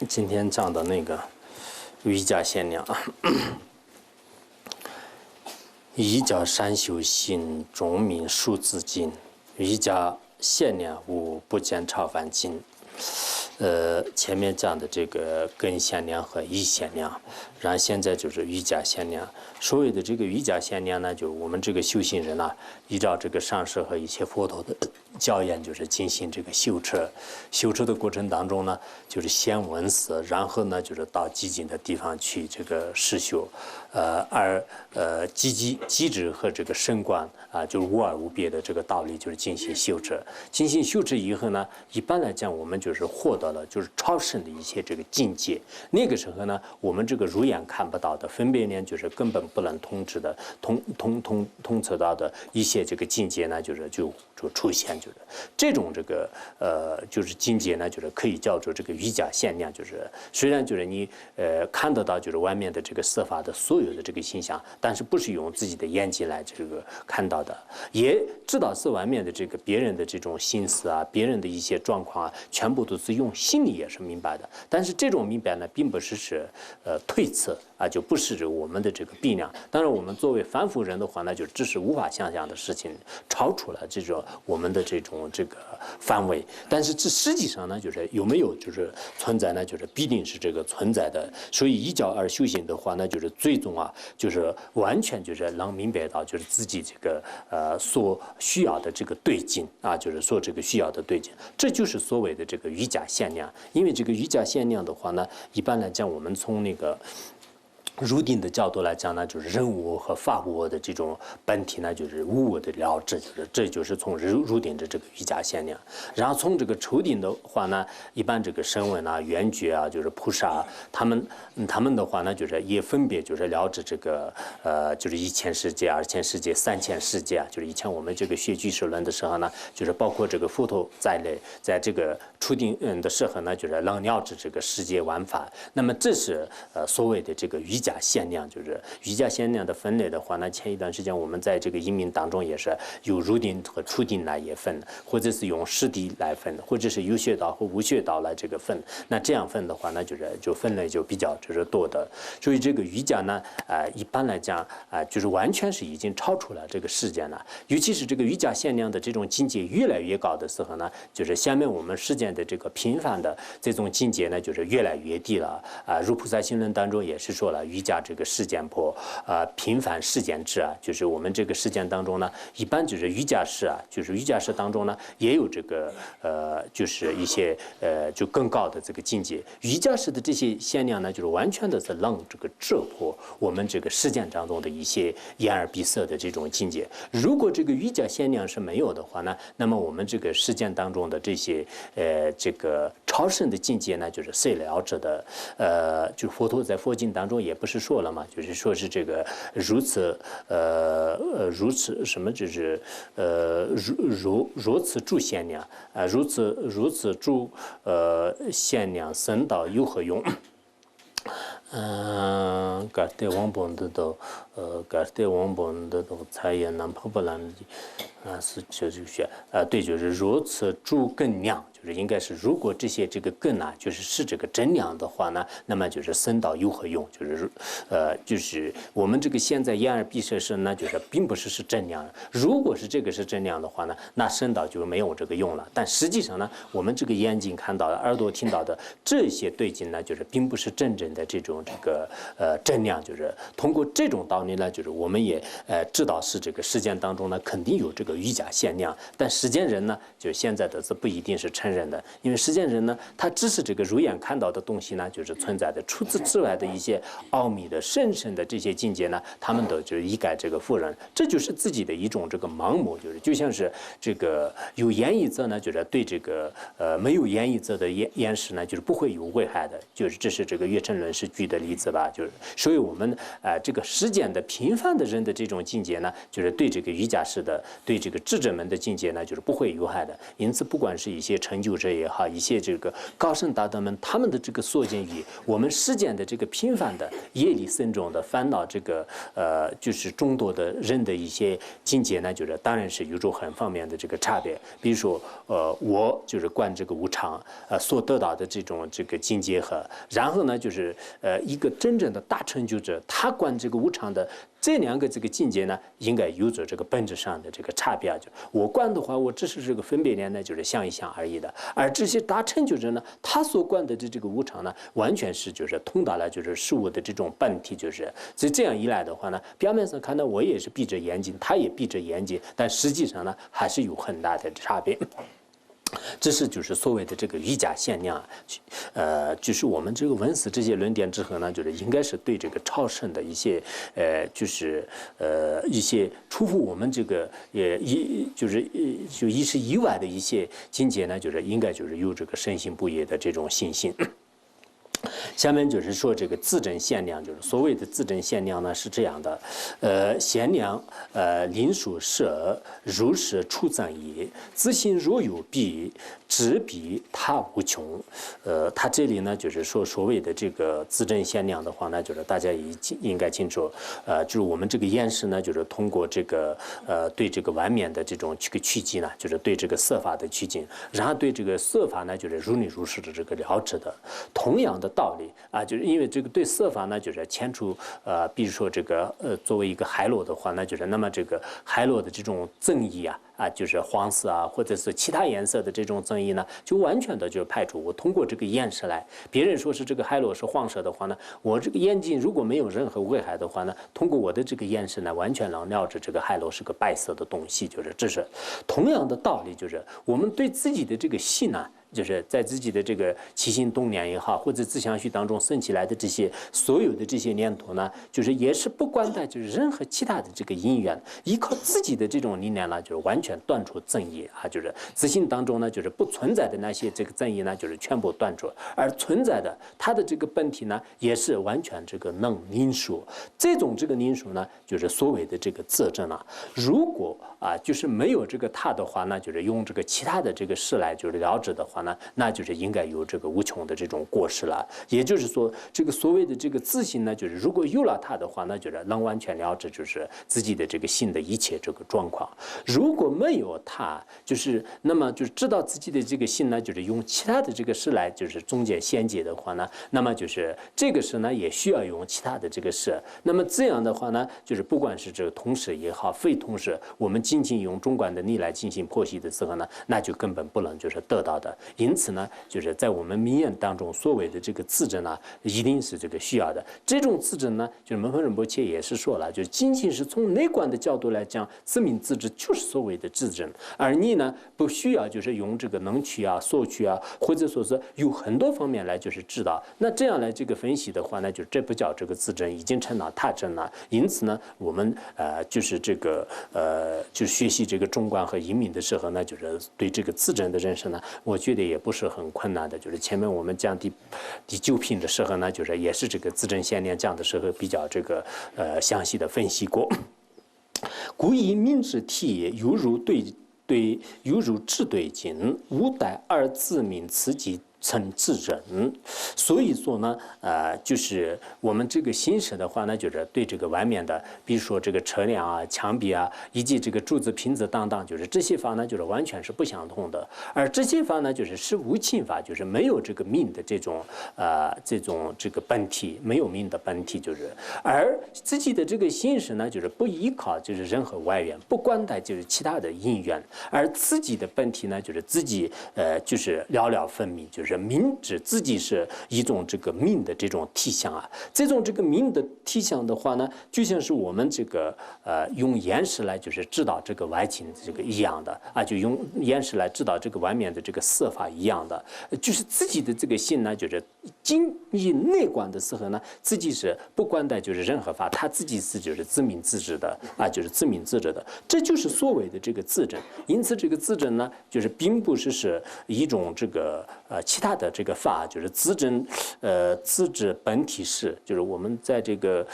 今天讲的那个瑜伽限量，瑜伽善修行，中明数字经，瑜伽限量无不见超凡经。前面讲的这个根限量和意限量，然后现在就是瑜伽限量。所谓的这个瑜伽限量呢，就我们这个修行人啊，依照这个上师和一些佛陀的教言，就是进行这个修持。修持的过程当中呢，就是先闻思，然后呢，就是到寂静的地方去这个实修。机智和这个深观啊，就是无二无别的这个道理，就是进行修持。进行修持以后呢，一般来讲，我们就是获得了就是超胜的一些这个境界。那个时候呢，我们这个肉眼看不到的，分别念就是根本不能通知的、通测到的一些这个境界呢，就出现，就是这种这个就是境界呢，就是可以叫做这个瑜伽限量，就是虽然就是你看得到就是外面的这个色法的所有的这个形象，但是不是用自己的眼睛来这个看到的，也知道是外面的这个别人的这种心思啊，别人的一些状况啊，全部都是用心里也是明白的。但是这种明白呢，并不是推测啊，就不是我们的这个力量。当然，我们作为凡夫人的话呢，就这是无法想象的事情，超出了这种我们的这个范围。但是这实际上呢，就是有没有就是存在呢，就是必定是这个存在的。所以依教而修行的话呢，就是最终啊，就是完全就是能明白到就是自己这个所需要的这个对境啊，就是说这个需要的对境，这就是所谓的这个瑜伽限量。因为这个瑜伽限量的话呢，一般来讲，我们从那个入定的角度来讲呢，就是人我和法我的这种本体呢，就是无我的了知，这就是从入定的这个瑜伽限量。然后从这个出定的话呢，一般这个声闻啊、缘觉啊，就是菩萨，他们的话呢，就是也分别就是了知这个就是1000世界、2000世界、3000世界啊，就是以前我们这个学俱舍论的时候呢，就是包括这个佛陀在内，在这个出定的时候呢，就是能了知这个世界万法。那么这是所谓的这个瑜伽限量，就是瑜伽限量的分类的话呢，前一段时间我们在这个音频当中也是有入定和出定来也分，或者是用实地来分，或者是有学道和无学道来这个分。那这样分的话呢，就分类就比较就是多的。所以这个瑜伽呢，一般来讲就是完全是已经超出了这个世间了。尤其是这个瑜伽限量的这种境界越来越高的时候呢，就是下面我们世间的这个平凡的这种境界呢，就是越来越低了如菩萨行论当中也是说了，瑜伽这个世间破平凡世间智啊，就是我们这个世间当中呢，一般就是瑜伽师啊，就是瑜伽师当中呢，也有这个就是一些就更高的这个境界。瑜伽师的这些限量呢，就是完全的是能这个遮破我们这个世间当中的一些眼耳鼻舌的这种境界。如果这个瑜伽限量是没有的话呢，那么我们这个世间当中的这些这个超胜的境界呢，就是谁了知的？就佛陀在佛经当中也不是说了嘛，就是说是这个如此什么，就是如此诸限量如此诸限量，僧道有何用？garde王本的都garde王本的都才也能破不难是就是学对，就是如此诸根量。就是应该是，如果这些这个根啊，是这个真量的话呢，那么就是僧道有何用？就是我们这个现在眼耳鼻舌身呢，就是并不是真量。如果是这个是真量的话呢，那僧道就没有这个用了。但实际上呢，我们这个眼睛看到的、耳朵听到的这些对境呢，就是并不是真正的这种这个真量。就是通过这种道理呢，就是我们也知道是这个世间当中呢，肯定有这个瑜伽限量。但世间人呢，就现在的这不一定是承认的，因为世间人呢，他只是这个肉眼看到的东西呢，就是存在的。除此之外的一些奥秘的、深深的这些境界呢，他们都就是一概这个否认。这就是自己的一种这个盲目，就像是这个有言语者呢，就是对这个没有言语者的言识呢，就是不会有危害的。就是这是这个月称论是举的例子吧。就是所以我们这个世间的平凡的人的这种境界呢，就是对这个瑜伽师的、对这个智者们的境界呢，就是不会有害的。因此，不管是一些成就者也好，一些这个高僧大德们，他们的这个所见与我们世间的这个平凡的业力深重的烦恼，这个就是众多的人的一些境界呢，就是当然是有种很方面的这个差别。比如说，我就是观这个无常，所得到的这个境界和，然后呢，就是一个真正的大成就者，他观这个无常的。这两个这个境界呢，应该有着这个本质上的这个差别。就我观的话，我只是这个分别念呢，就是想一想而已的。而这些大成就者呢，他所观的这个无常呢，完全是就是通达了就是事物的这种本体，就是所以这样一来的话呢，表面上看到我也是闭着眼睛，他也闭着眼睛，但实际上呢，还是有很大的差别。这是就是所谓的这个瑜伽限量，就是我们这个闻死这些论点之后呢，就是应该是对这个超胜的一些就是一些出乎我们这个就一时以外的一些境界呢，就是应该就是有这个深信不疑的这种信心。下面就是说这个自证限量，就是所谓的自证限量呢是这样的，限量临属舍，如是出增也。自信若有弊，知彼他无穷。他这里呢就是说所谓的这个自证限量的话呢，就是大家也应该清楚，就是我们这个验识呢，就是通过这个对这个完面的这种趋近呢，就是对这个色法的趋近，然后对这个色法呢，就是如理如实的这个了知的。同样的道理啊，就是因为这个对色法呢，就是牵出比如说这个作为一个海螺的话，那就是那么这个海螺的这种增益啊，就是黄色啊，或者是其他颜色的这种增益呢，就完全的就排除。我通过这个验识来，别人说是这个海螺是黄色的话呢，我这个眼睛如果没有任何危害的话呢，通过我的这个验识呢，完全能了解这个海螺是个白色的东西，就是这是同样的道理，就是我们对自己的这个心呢。就是在自己的这个起心动念也好，或者自相续当中生起来的这些所有的这些念头呢，就是也是不关待就是任何其他的这个因缘，依靠自己的这种力量呢，就是完全断除正义啊，就是自信当中呢，就是不存在的那些这个正义呢，就是全部断除，而存在的它的这个本体呢，也是完全这个能凝数。这种这个凝数呢，就是所谓的这个自证啊。如果就是没有这个它的话，那就是用这个其他的这个事来就是了知的话。那就是应该有这个无穷的这种过失了。也就是说，这个所谓的这个自信呢，就是如果有了它的话，那就是能完全了知就是自己的这个心的一切这个状况。如果没有它，就是那么就是知道自己的这个心呢，就是用其他的这个事来就是中间衔接的话呢，那么就是这个事呢也需要用其他的这个事。那么这样的话呢，就是不管是这个同事也好，非同事，我们仅仅用中观的力来进行剖析的时候呢，那就根本不能就是得到的。因此呢，就是在我们名言当中所谓的这个自证呢，一定是这个需要的。这种自证呢，就是门分仁波切也是说了，就是仅仅是从内观的角度来讲，自命自知就是所谓的自证，而你呢不需要就是用这个能取啊、所取啊，或者说是有很多方面来就是知道。那这样来这个分析的话呢，就这不叫这个自证，已经成了他证了。因此呢，我们就是这个就学习这个中观和移民的时候呢，就是对这个自证的认识呢，我觉得也不是很困难的。就是前面我们讲第9品的时候呢，就是也是这个自证限量讲的时候比较这个详细的分析过。故以明之体，犹如犹如智对镜，无待而自明此即成自证。所以说呢，就是我们这个心识的话呢，就是对这个外面的，比如说这个车辆啊、墙壁啊，以及这个柱子、瓶子等等，就是这些法呢，就是完全是不相同的。而这些法呢，就是无情法，就是没有这个命的这种这个本体，没有命的本体，就是而自己的这个心识呢，就是不依靠就是任何外缘，不关待就是其他的因缘，而自己的本体呢，就是自己就是了了分明，就是明指自己是一种这个命的这种体相啊。这种这个命的体相的话呢，就像是我们这个用眼识来就是知道这个外境这个一样的啊，就用眼识来知道这个外面的这个色法一样的，就是自己的这个心呢，就是经济内管的时候呢，自己是不管的就是任何法，他自己是就是自命自治的啊，就是自命自治的，这就是所谓的这个自证。因此，这个自证呢，就是并不是一种这个其他的这个法，就是自证自治本体是，就是我们在这个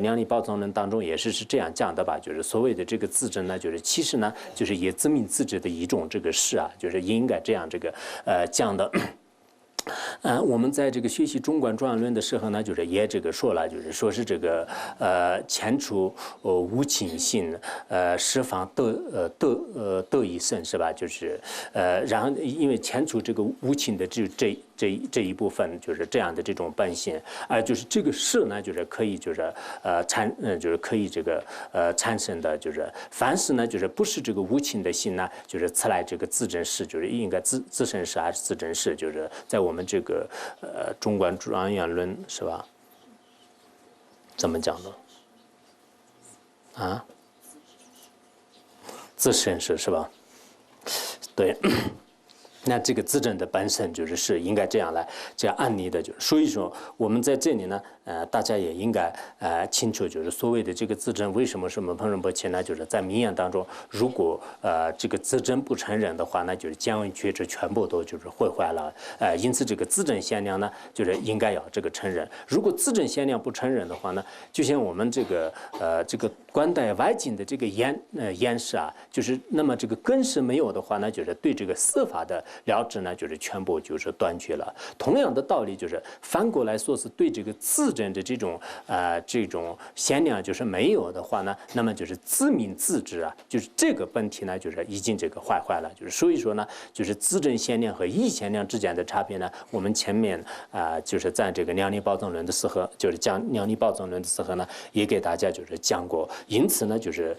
量力报藏论当中也是这样讲的吧，就是所谓的这个自证呢，就是其实呢，就是也自命自治的一种这个事啊，就是应该这样这个讲的。我们在这个学习中观庄严论的时候呢，就是也这个说了，就是说是这个前除无情性，十方得一生是吧？就是然后因为前除这个无情的这一部分就是这样的这种本性，就是这个事呢，就是可以就是就是可以这个产生的就是凡是呢就是不是这个无情的心呢，就是此来这个自证事，就是应该自身事还是自证事，就是在我们这个中观庄严论是吧？怎么讲的？啊？自身事是吧？对。那这个自证的本身是应该这样按例的，就是所以说我们在这里呢，大家也应该清楚，就是所谓的这个自证为什么是我们彭仁波切呢？就是在名言当中，如果这个自证不承认的话，那就是见闻觉知全部都就是毁坏了，因此这个自证限量呢，就是应该要这个承认。如果自证限量不承认的话呢，就像我们这个观待外境的这个言识啊，就是那么这个根是没有的话呢，就是对这个色法的了知呢，就是全部就是断绝了。同样的道理，就是反过来说是对这个自证的这种限量就是没有的话呢，那么就是自命自知啊，就是这个本体呢，就是已经这个坏了。就是所以说呢，就是自证限量和异限量之间的差别呢，我们前面就是在这个量力报藏论的时候，就是讲量力报藏论的时候呢，也给大家就是讲过。因此呢，就是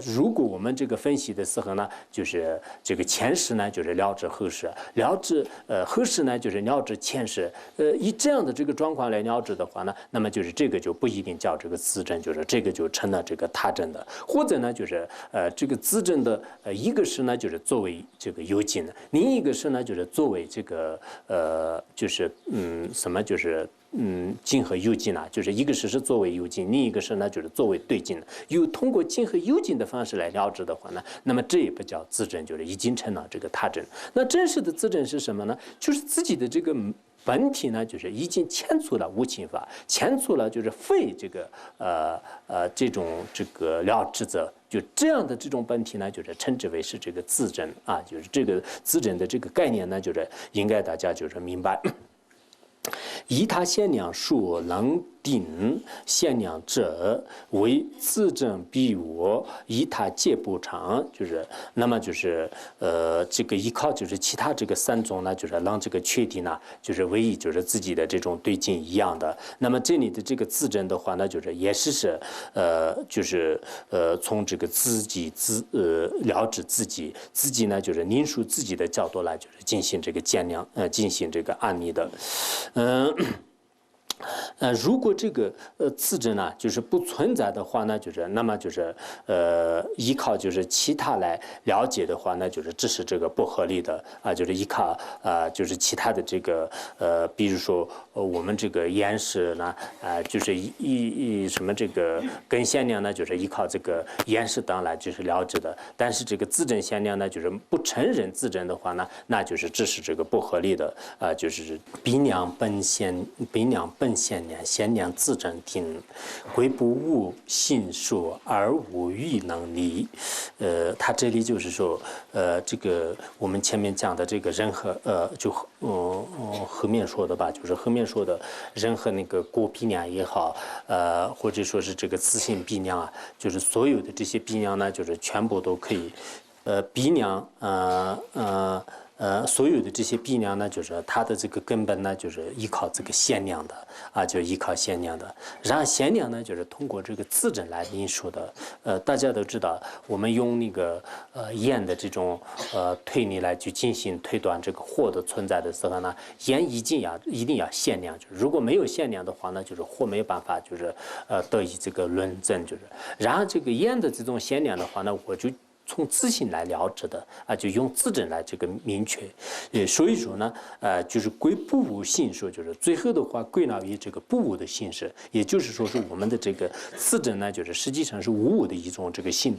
如果我们这个分析的时候呢，就是这个前世呢，就是了知后世，了知后世呢，就是了知前世，以这样的这个状况来了知的话呢，那么就是这个就不一定叫这个自证，就是这个就成了这个他证的，或者呢，就是这个自证的一个是呢，就是作为这个有境的，另一个是呢，就是作为这个就是什么就是。境和有境啊，就是一个是作为有境，另一个是呢就是作为对境的。有通过境和有境的方式来了知的话呢，那么这也不叫自证，就是已经成了这个他证。那真实的自证是什么呢？就是自己的这个本体呢，就是已经迁出了无情法，迁出了就是非这个这种这个了知者。就这样的这种本体呢，就是称之为是这个自证啊，就是这个自证的这个概念呢，就是应该大家就是明白。以他限量数能定限量者为自证必我，以他皆不常，就是那么就是这个依靠就是其他这个三种呢，就是让这个确定呢，就是唯一就是自己的这种对境一样的。那么这里的这个自证的话呢，就是也是就是从这个自己了知自己呢，就是论述自己的角度来就是进行这个减量进行这个案例的，如果这个自证呢，就是不存在的话呢，就是那么就是依靠就是其他来了解的话呢，就是这是这个不合理的啊，就是依靠就是其他的这个比如说我们这个言识呢就是什么这个根限量呢，就是依靠这个言识等来就是了解的，但是这个自证限量呢，就是不承认自证的话呢，那就是这是这个不合理的就是比量本限量限量自证定，归不无性说而无欲能力。他这里就是说，这个我们前面讲的这个人和就后面说的吧，就是后面说的人和那个果比量也好，或者说是这个自性比量啊，就是所有的这些比量呢，就是全部都可以，比量所有的这些比量呢，就是它的这个根本呢，就是依靠这个限量的啊，就依靠限量的。然后限量呢，就是通过这个自证来论述的。大家都知道，我们用那个验的这种推理来去进行推断这个货的存在的时候呢，验一定要限量，就是如果没有限量的话呢，就是货没有办法就是得以这个论证，就是。然后这个验的这种限量的话呢，我就从自性来了知的啊，就用自证来这个明确。所以说呢，就是归不无性说，就是最后的话归纳于这个不无的性质，也就是说是我们的这个自证呢，就是实际上是无我的一种这个性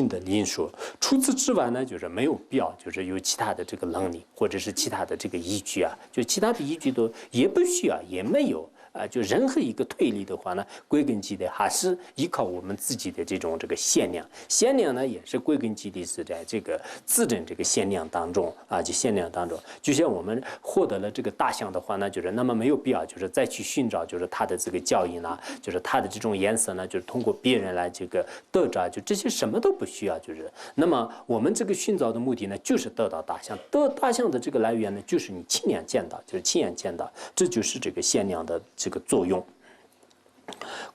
的因素。除此之外呢，就是没有必要，就是有其他的这个能力或者是其他的这个依据啊，就其他的依据都也不需要，也没有。就任何一个推理的话呢，归根结底还是依靠我们自己的这种这个限量。限量呢，也是归根结底是在这个自证这个限量当中啊，就限量当中。就像我们获得了这个大象的话呢，就是那么没有必要，就是再去寻找，就是它的这个教义呢，就是它的这种颜色呢，就是通过别人来这个得着，就这些什么都不需要，就是那么我们这个寻找的目的呢，就是得到大象。得大象的这个来源呢，就是你亲眼见到，就是亲眼见到，这就是这个限量的这个作用。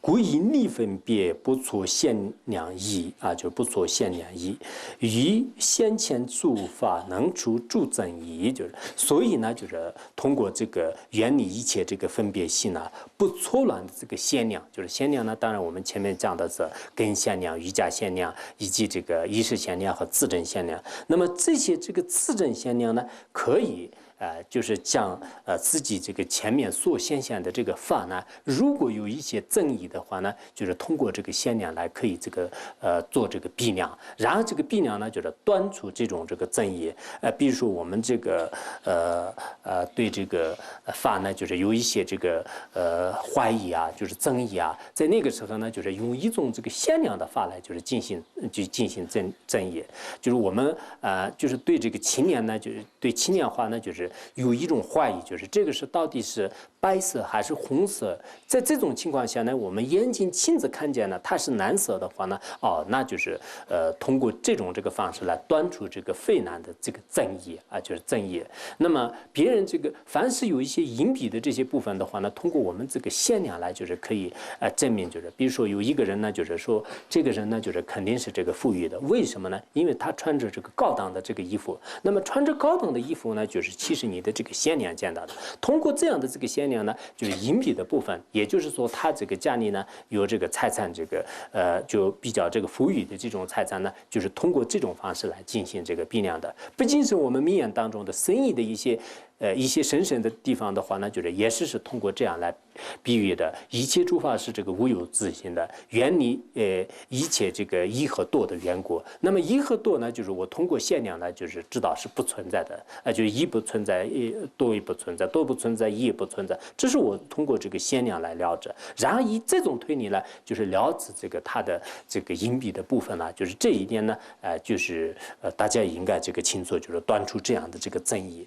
故以逆分别不错限量义啊，就不错限量义，与先前诸法能出助增义，就是所以呢，就是通过这个远离一切这个分别性呢，不错乱的这个限量，就是限量呢，当然我们前面讲的是根限量、瑜伽限量，以及这个意识限量和自证限量。那么这些这个自证限量呢，可以。就是将自己这个前面所显现的这个法呢，如果有一些争议的话呢，就是通过这个限量来可以这个做这个避量，然后这个避量呢，就是断除这种这个争议。比如说我们这个对这个法呢，就是有一些这个怀疑啊，就是争议啊，在那个时候呢，就是用一种这个限量的法来就是进行争议，就是我们就是对这个青年呢，就是对青年化呢，就是有一种怀疑，就是这个是到底是白色还是红色？在这种情况下呢，我们眼睛亲自看见呢，它是蓝色的话呢，那就是通过这个方式来断除这个非难的这个争议啊，就是争议。那么别人这个凡是有一些隐蔽的这些部分的话呢，通过我们这个限量来就是可以证明，就是比如说有一个人呢，就是说这个人呢，就是肯定是这个富裕的，为什么呢？因为他穿着这个高档的这个衣服。那么穿着高档的衣服呢，就是其实你的这个限量见到的，通过这样的这个限量呢，就是隐蔽的部分，也就是说他这个家里呢有这个财产，这个就比较这个富裕的这种财产呢，就是通过这种方式来进行这个避量的。不仅是我们名言当中的生意的一些神圣的地方的话呢，就是也是通过这样来比喻的。一切诸法是这个无有自性的，远离一切这个一和多的缘故。那么一和多呢，就是我通过限量呢，就是知道是不存在的，就是一不存在，多也不存在，多不存在，一也不存在。这是我通过这个限量来了解。然而以这种推理呢，就是了解这个它的这个隐蔽的部分呢，就是这一点呢，就是大家也应该这个清楚，就是断除这样的这个争议。